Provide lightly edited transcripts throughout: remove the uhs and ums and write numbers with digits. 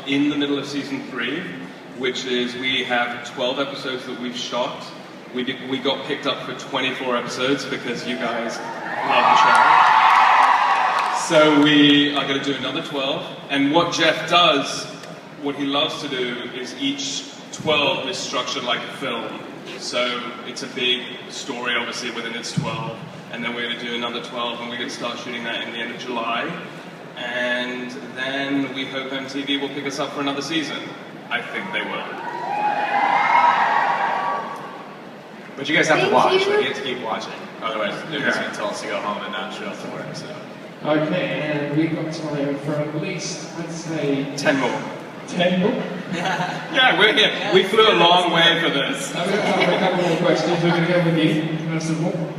In the middle of season 3, which is we have 12 episodes that we've shot. We got picked up for 24 episodes because you guys love the show. So we are going to do another 12. And what Jeff does, what he loves to do, is each 12 is structured like a film. So it's a big story, obviously, within its 12. And then we're going to do another 12, and we're going to start shooting that in the end of July. And then we hope MTV will pick us up for another season. I think they will. But you guys have to watch. You have to keep watching. Otherwise, they're just going to tell us to go home and not show up to work. So. Okay, and we've got time for at least, I'd say... 10 more. 10 more? Yeah, we're here. Yeah. We flew a long way for this. I've got time for a couple more questions. We're going to go with you, first of all.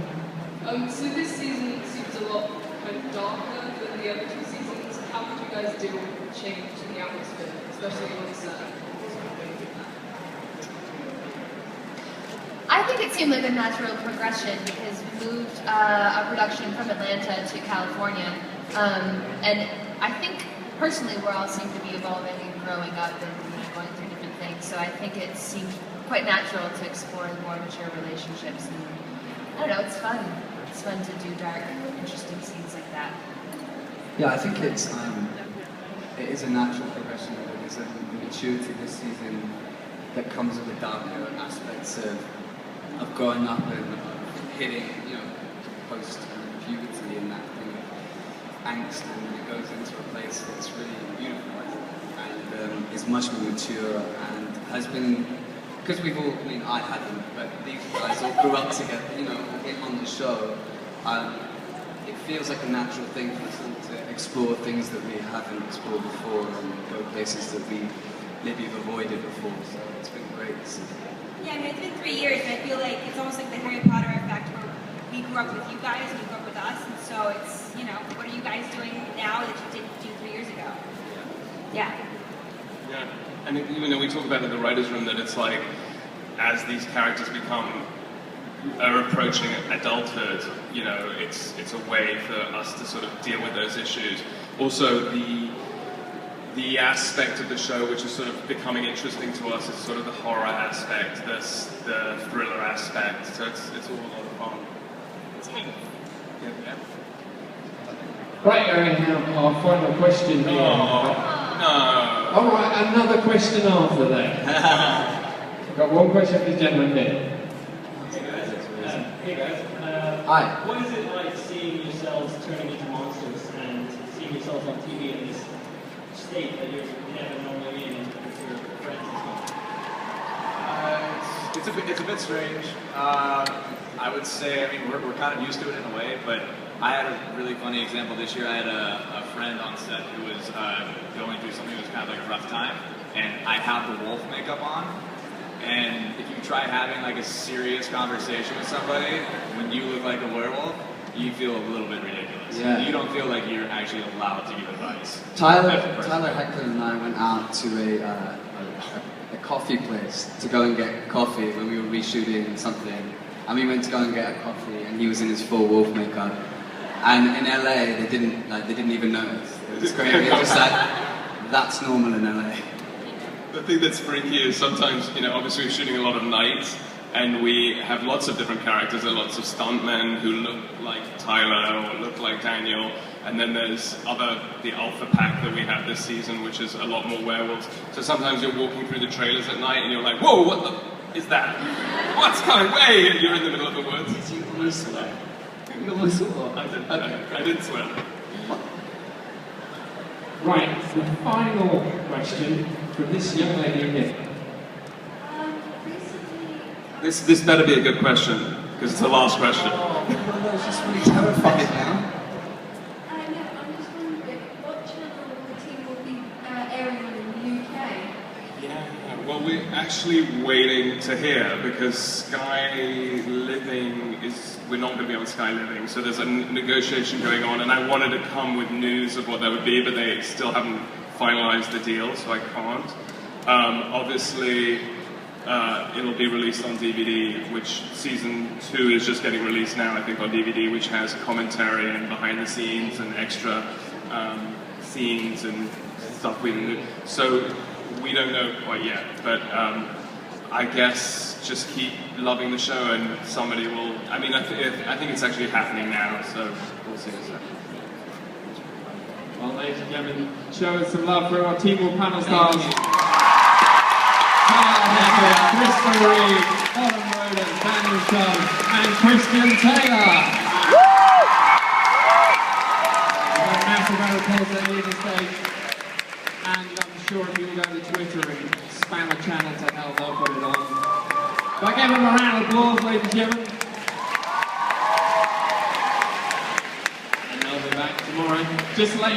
So this season seems a lot kind of darker than the other 2 seasons. How would you guys deal with the change in the atmosphere, especially on set? I think it seemed like a natural progression because we moved our production from Atlanta to California, and I think personally we all seem to be evolving and growing up and going through different things. So I think it seemed quite natural to explore more mature relationships. And I don't know, it's fun. It's fun to do dark, interesting scenes like that. Yeah, I think it is a natural progression. There's a maturity this season that comes with the darker aspects of growing up and hitting, post-puberty and that thing of angst, and then it goes into a place that's really beautiful, I think, and is much more mature and has been, because we've all, I haven't, but these guys all grew up together, on the show. It feels like a natural thing for us all to explore things that we haven't explored before and go places that we maybe have avoided before, so it's been great to see. Yeah, it's been 3 years, and I feel like it's almost like the Harry Potter effect where we grew up with you guys and you grew up with us, and so it's, what are you guys doing now that you didn't do 3 years ago? Yeah. Yeah, and even though we talk about it in the writer's room that it's like, as these characters are approaching adulthood, it's a way for us to sort of deal with those issues. Also, the aspect of the show which is sort of becoming interesting to us is sort of the horror aspect, the thriller aspect, so it's all a lot of fun. Yeah. Right, we have our final question here. No. Alright, another question after that. I've got one question for the gentleman here. Hey guys. Hi. What is it like seeing yourselves turning into monsters and seeing yourselves on TV in this state that you're never normally in with your friends and stuff? It's a bit strange. I would say, we're kind of used to it in a way, but I had a really funny example this year. I had a friend on set who was going through something that was kind of like a rough time, and I have the wolf makeup on. And if you try having like a serious conversation with somebody when you look like a werewolf, you feel a little bit ridiculous. Yeah. You don't feel like you're actually allowed to give advice. Tyler Hoechlin and I went out to a coffee place to go and get coffee when we were reshooting something. And we went to go and get a coffee, and he was in his full wolf makeup. And in LA, they didn't even notice. It was great. It was just like, that's normal in LA. The thing that's freaky is sometimes, obviously we're shooting a lot of nights, and we have lots of different characters. There are lots of stuntmen who look like Tyler or look like Daniel, and then there's the alpha pack that we have this season, which is a lot more werewolves. So sometimes you're walking through the trailers at night, and you're like, whoa, what the is that? What's coming? Way! You're in the middle of the woods. Did you almost swear? You almost swore. I did swear. Right, the final question from this young lady here. This better be a good question, because it's the last question. Oh, that's just really terrified now. I'm just wondering what channel the team will be airing on in the UK? Yeah, well, we're actually waiting to hear, because Sky Living we're not going to be on Sky Living, so there's a negotiation going on, and I wanted to come with news of what that would be, but they still haven't finalized the deal, so I can't. Obviously, it'll be released on DVD, which season 2 is just getting released now, I think, on DVD, which has commentary and behind the scenes and extra scenes and stuff we didn't do. So we don't know quite yet, but I guess just keep loving the show and somebody will. I mean, I think it's actually happening now, so we'll see. Well, ladies and gentlemen, show us some love for our Team Wolf panel stars. Kristen Reed, Holland, Roden, Daniel Sharman, and Christian Taylor. We've got a massive round of applause at the stage, and I'm sure if you go to Twitter and spam a channel to hell, they'll put it on. But give them a round of applause, ladies and gentlemen. And they'll be back tomorrow. Just like